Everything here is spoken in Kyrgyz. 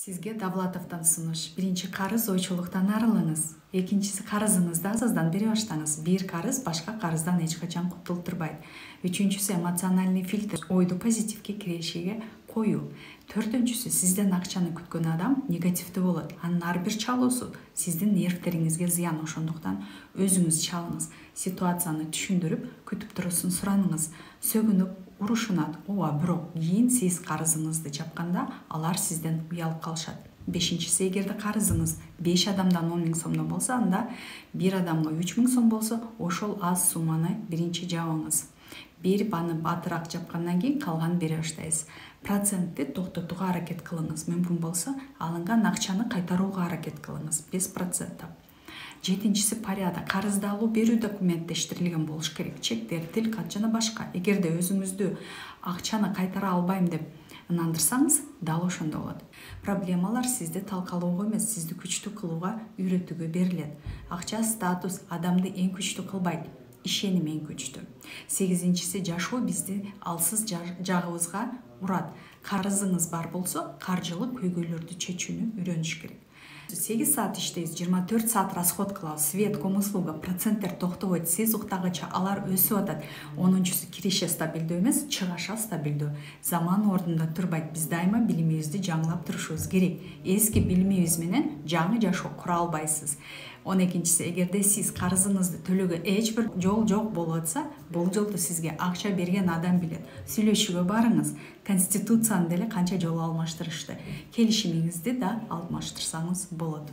Сизге Давлатовдон сунуш. Биринчи карыз ойчулуктан арылыңыз. Экинчиси карызыңызды азаздан бере баштаңыз. Бир карыз башка карыздан эч качан кутулуп турбайт. Үчүнчүсү эмоциональный фильтр, ойду позитивге кирешиге коюу. Төртүнчүсү сизден акчаны күткөн адам негативдүү болот. Анын ар бир чалуусу сиздин нервтериңизге зыян, ошондуктан өзүңүз чалыңыз. Ситуацияны түшүндүрүп, күтүп туруусун сураныңыз. Сөгүнүп, урушунат. Ооба, бирок кийин сиз карызыңызды жапканда алар сизден уялып калышат. Бешинчиси, эгерде карызыңыз 5 адамдан 10 000 сомдон болсо, анда бир адамга 3 000 сом болсо, ошол аз сумманы биринчи жабыңыз. Бир баны батыраак жапкандан кийин калганын бере баштайсыз. Процентти токтотууга аракет кылыңыз. Мүмкүн болсо, алынган акчаны кайтарууга аракет кылыңыз без процентов. Жетинчиси, порядок. Карызды алуу берүү документтештирилген болуш керек. Чектер, тил кат жана башка. Эгерде өзүңүздү акчаны кайтара албайм деп ынандырсаңыз, дал ошондо болот. Проблемалар сизди талкалоого эмес, сизди күчтүү кылууга үйрөтүүгө берилет. Акча, статус адамды эң күчтүү кылбайт. Ишеним эң күчтүү. Сегизинчиси, жашоо бизди алсыз жагыбызга урат. Карызыңыз бар болсо, каржылык көйгөйлөрдү чечүүнү үйрөнүш керек. 8 саат иштейбиз, 24 саат расход кылабыз. Свет, ком услуга, проценттер токтобойт. Сиз уктагыча алар өсүп атат. 10-чусу киреше стабилдүү эмес, чыгаша стабилдүү. Заман ордунда турбайт. Биз дайыма билимибизди жаңылап турушубуз керек. Эски билимибиз менен жаңы жашоо кура албайсыз. 12-чиси, эгерде сиз карызыңызды төлөөгө эч бир жол жок болуп атса, бул жолду сизге акча берген адам билет. Сүйлөшүүгө барыңыз. Конституцияны деле канча жолу алмаштырышты. Келишимиңизди да алмаштырсаңыз болот.